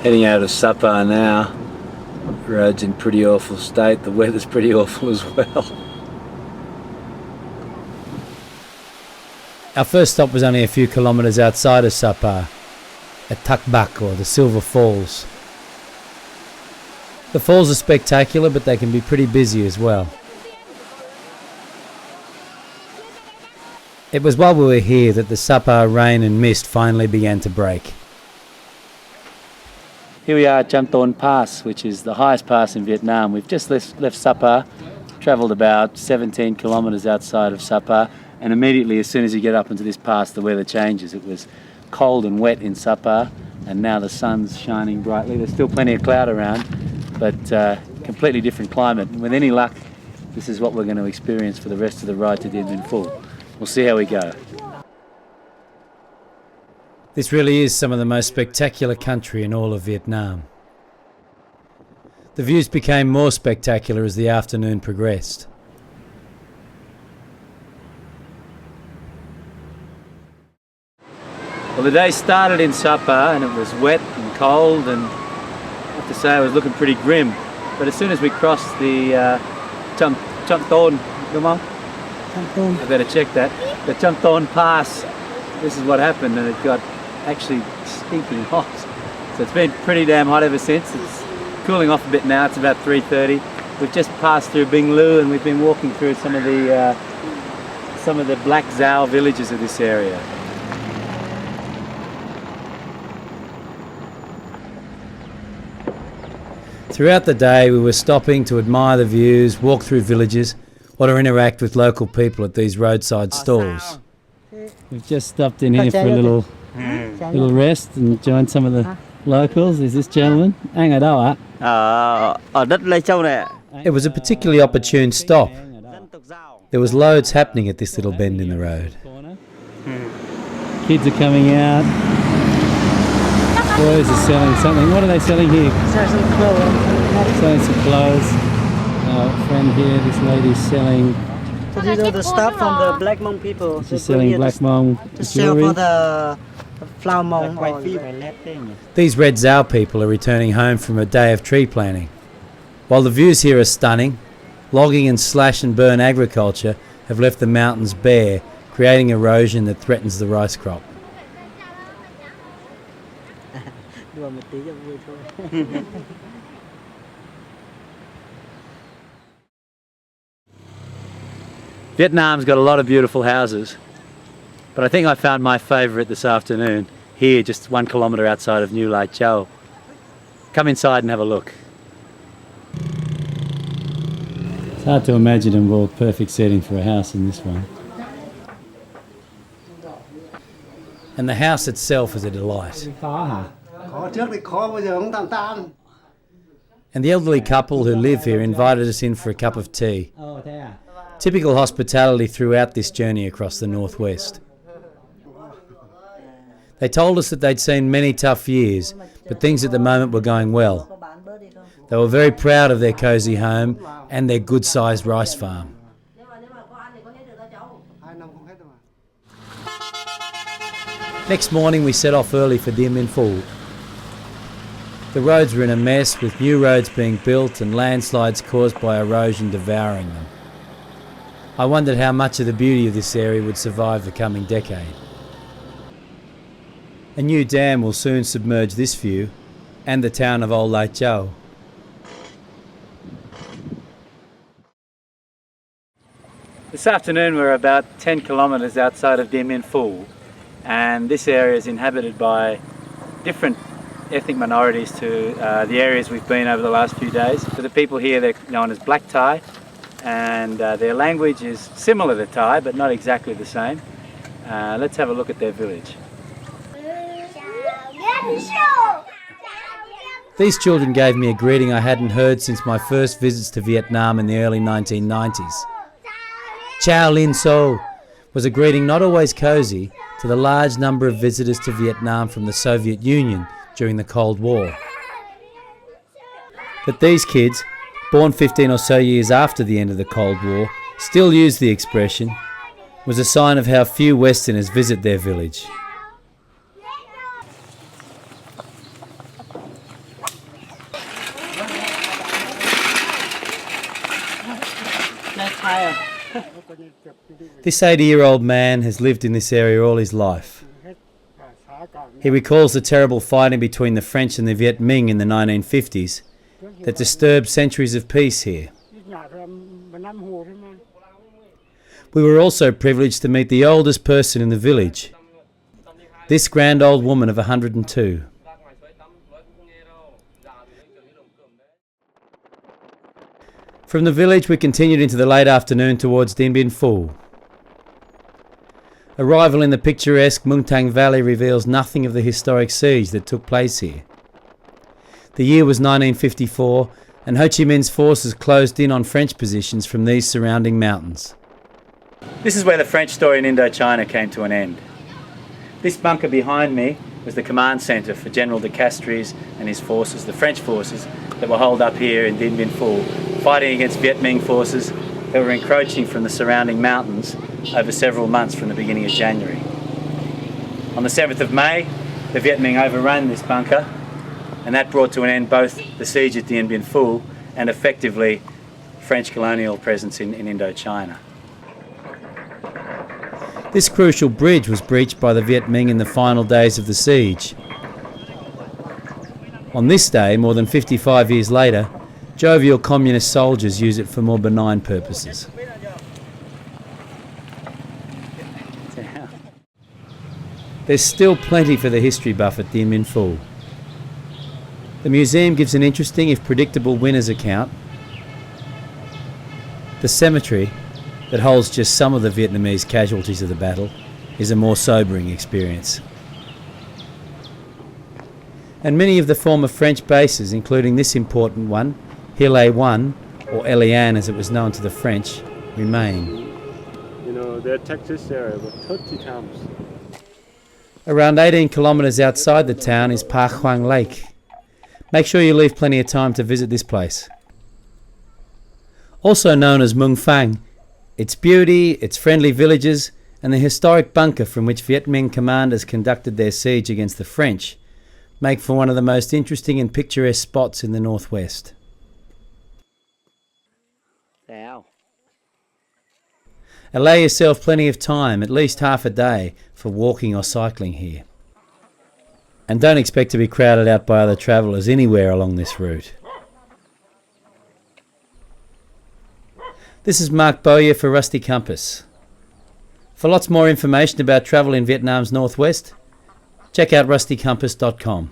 Heading out of Sapa now. Road's in pretty awful state. The weather's pretty awful as well. Our first stop was only a few kilometres outside of Sapa, at Takbak, or the Silver Falls. The falls are spectacular, but they can be pretty busy as well. It was while we were here that the Sapa rain and mist finally began to break. Here we are at Cham Thon Pass, which is the highest pass in Vietnam. We've just left Sapa, travelled about 17 kilometres outside of Sapa, and immediately as soon as you get up into this pass the weather changes. It was cold and wet in Sapa, and now the sun's shining brightly. There's still plenty of cloud around, but completely different climate. And with any luck, this is what we're going to experience for the rest of the ride to Dien Bien Phu. We'll see how we go. This really is some of the most spectacular country in all of Vietnam. The views became more spectacular as the afternoon progressed. Well, the day started in Sapa and it was wet and cold, and I have to say it was looking pretty grim. But as soon as we crossed the Cham Thon, I better check that, the Cham Thon Pass, this is what happened, and it got actually stinking hot. So it's been pretty damn hot ever since. It's cooling off a bit now. It's about 3:30. We've just passed through Binh Lu and we've been walking through some of the black Zao villages of this area. Throughout the day we were stopping to admire the views, walk through villages, or to interact with local people at these roadside stalls. We've just stopped in here for a little rest and joined some of the locals. Is this gentleman? It was a particularly opportune stop. There was loads happening at this little bend in the road. Kids are coming out. Boys are selling something. What are they selling here? Selling clothes. Selling some clothes. Our friend here, this lady's selling. So these are the stuff from the Black Hmong people. She's selling Black Hmong to sell jewelry. for the flower Hmong. These Red Zao people are returning home from a day of tree planting. While the views here are stunning, logging and slash and burn agriculture have left the mountains bare, creating erosion that threatens the rice crop. Vietnam's got a lot of beautiful houses, but I think I found my favourite this afternoon here, just 1 kilometre outside of New Lai Châu. Come inside and have a look. It's hard to imagine a more perfect setting for a house than this one. And the house itself is a delight. And the elderly couple who live here invited us in for a cup of tea. Typical hospitality throughout this journey across the northwest. They told us that they'd seen many tough years, but things at the moment were going well. They were very proud of their cosy home and their good-sized rice farm. Next morning we set off early for Dien Bien Phu. The roads were in a mess, with new roads being built and landslides caused by erosion devouring them. I wondered how much of the beauty of this area would survive the coming decade. A new dam will soon submerge this view and the town of Old Lai Châu. This afternoon we're about 10 kilometres outside of Dien Bien Phu, and this area is inhabited by different ethnic minorities to the areas we've been over the last few days. For the people here, they're known as Black Thai, and their language is similar to Thai but not exactly the same. Let's have a look at their village. These children gave me a greeting I hadn't heard since my first visits to Vietnam in the early 1990s. Chào Linh So was a greeting not always cosy to the large number of visitors to Vietnam from the Soviet Union during the Cold War. But these kids, born 15 or so years after the end of the Cold War, still use the expression, was a sign of how few Westerners visit their village. This 80-year-old man has lived in this area all his life. He recalls the terrible fighting between the French and the Viet Minh in the 1950s that disturbed centuries of peace here. We were also privileged to meet the oldest person in the village, this grand old woman of 102. From the village we continued into the late afternoon towards Dien Bien Phu. Arrival in the picturesque Mung Tang Valley reveals nothing of the historic siege that took place here. The year was 1954 and Ho Chi Minh's forces closed in on French positions from these surrounding mountains. This is where the French story in Indochina came to an end. This bunker behind me was the command centre for General de Castries and his forces, the French forces that were holed up here in Dien Bien Phu, fighting against Viet Minh forces that were encroaching from the surrounding mountains over several months from the beginning of January. On the 7th of May, the Viet Minh overran this bunker, and that brought to an end both the siege at Dien Bien Phu and effectively French colonial presence in Indochina. This crucial bridge was breached by the Viet Minh in the final days of the siege. On this day, more than 55 years later, jovial communist soldiers use it for more benign purposes. There's still plenty for the history buff at Dien Bien Phu. The museum gives an interesting, if predictable, winner's account. The cemetery, that holds just some of the Vietnamese casualties of the battle, is a more sobering experience. And many of the former French bases, including this important one, Hill A1, or Eliane as it was known to the French, remain. You know, they attacked this area about 30 times. Around 18 kilometres outside the town is Pa Huang Lake. Make sure you leave plenty of time to visit this place. Also known as Mung Phang, its beauty, its friendly villages, and the historic bunker from which Viet Minh commanders conducted their siege against the French make for one of the most interesting and picturesque spots in the northwest. Allow yourself plenty of time, at least half a day, for walking or cycling here. And don't expect to be crowded out by other travellers anywhere along this route. This is Mark Bowyer for Rusty Compass. For lots more information about travel in Vietnam's northwest, check out rustycompass.com.